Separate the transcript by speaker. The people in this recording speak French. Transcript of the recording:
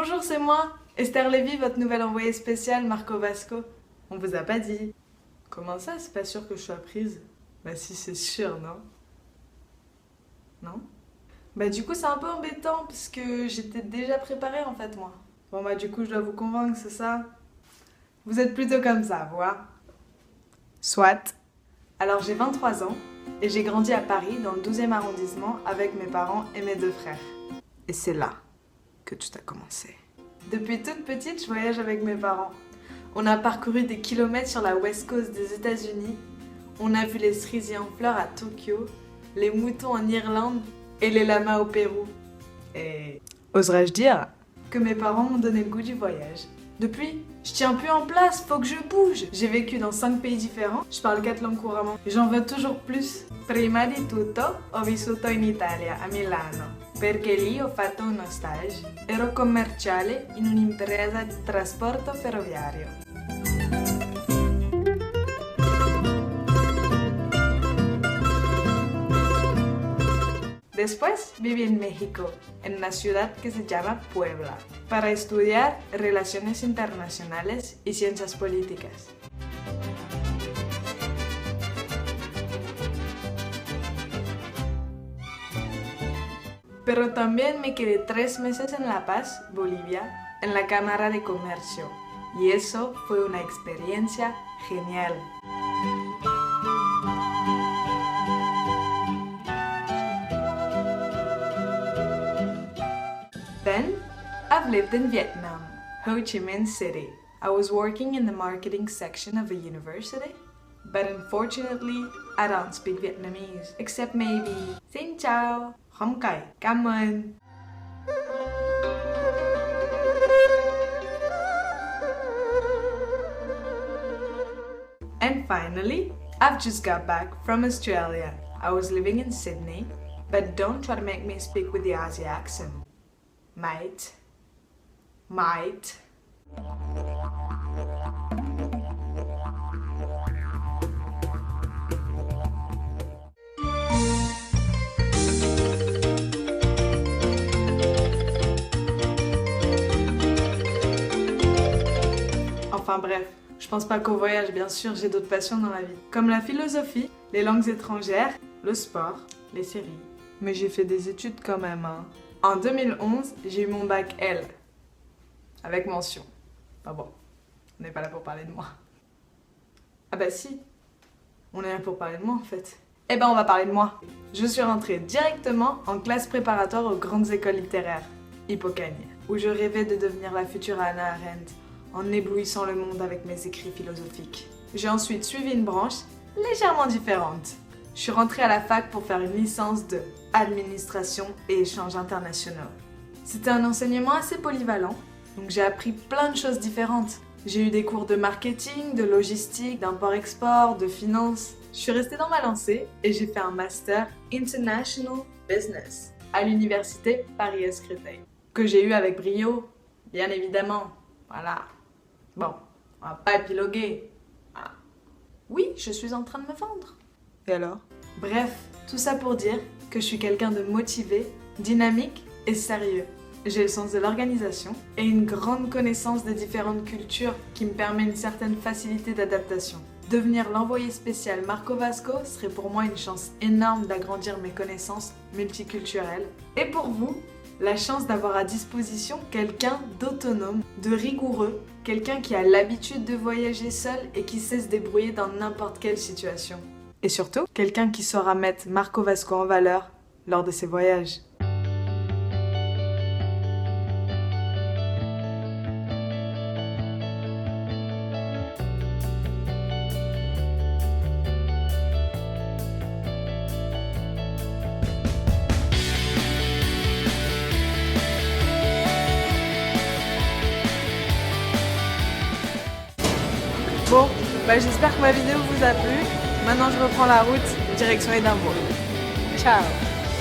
Speaker 1: Bonjour, c'est moi, Esther Lévy, votre nouvelle envoyée spéciale Marco Vasco. On vous a pas dit. Comment ça, c'est pas sûr que je sois prise? Bah si, c'est sûr, non? Non? Bah du coup, c'est un peu embêtant, parce que j'étais déjà préparée en fait, moi. Bon bah du coup, je dois vous convaincre, c'est ça? Vous êtes plutôt comme ça, vous, hein? Soit. Alors j'ai 23 ans, et j'ai grandi à Paris, dans le 12e arrondissement, avec mes parents et mes 2 frères. Et c'est là que tout a commencé. Depuis toute petite, je voyage avec mes parents. On a parcouru des kilomètres sur la West Coast des États-Unis. On a vu les cerisiers en fleurs à Tokyo, les moutons en Irlande et les lamas au Pérou. Et oserais-je dire que mes parents m'ont donné le goût du voyage. Depuis, je tiens plus en place, faut que je bouge. J'ai vécu dans 5 pays différents, je parle 4 langues couramment et j'en veux toujours plus. Prima di tutto, ho vissuto in Italia, a Milano, perché lì ho fatto uno stage. Ero commerciale in un'impresa di trasporto ferroviario. Después viví en México, en una ciudad que se llama Puebla, para estudiar Relaciones Internacionales y Ciencias Políticas. Pero también me quedé 3 meses en La Paz, Bolivia, en la Cámara de Comercio, y eso fue una experiencia genial. Then, I've lived in Vietnam, Ho Chi Minh City. I was working in the marketing section of a university, but unfortunately, I don't speak Vietnamese, except maybe Xin chào, Không cải, cảm ơn. And finally, I've just got back from Australia. I was living in Sydney, but don't try to make me speak with the Aussie accent. Mate. Enfin bref, je pense pas qu'au voyage, bien sûr, j'ai d'autres passions dans la vie. Comme la philosophie, les langues étrangères, le sport, les séries. Mais j'ai fait des études quand même, hein. En 2011, j'ai eu mon bac L. Avec mention. Enfin bon, on n'est pas là pour parler de moi. Ah bah si, on est là pour parler de moi en fait. Eh ben on va parler de moi. Je suis rentrée directement en classe préparatoire aux grandes écoles littéraires, Hippocagne, où je rêvais de devenir la future Hannah Arendt, en éblouissant le monde avec mes écrits philosophiques. J'ai ensuite suivi une branche légèrement différente. Je suis rentrée à la fac pour faire une licence de administration et échanges internationaux. C'était un enseignement assez polyvalent, donc j'ai appris plein de choses différentes. J'ai eu des cours de marketing, de logistique, d'import-export, de finance. Je suis restée dans ma lancée et j'ai fait un master International Business à l'université Paris-Créteil, que j'ai eu avec brio, bien évidemment. Voilà. Bon, on va pas épiloguer. Voilà. Oui, je suis en train de me vendre. Et alors? Bref, tout ça pour dire que je suis quelqu'un de motivé, dynamique et sérieux. J'ai le sens de l'organisation et une grande connaissance des différentes cultures qui me permet une certaine facilité d'adaptation. Devenir l'envoyé spécial Marco Vasco serait pour moi une chance énorme d'agrandir mes connaissances multiculturelles. Et pour vous, la chance d'avoir à disposition quelqu'un d'autonome, de rigoureux, quelqu'un qui a l'habitude de voyager seul et qui sait se débrouiller dans n'importe quelle situation. Et surtout, quelqu'un qui saura mettre Marco Vasco en valeur lors de ses voyages. Bon, j'espère que ma vidéo vous a plu. Maintenant, je reprends la route, direction Édimbourg. Ciao!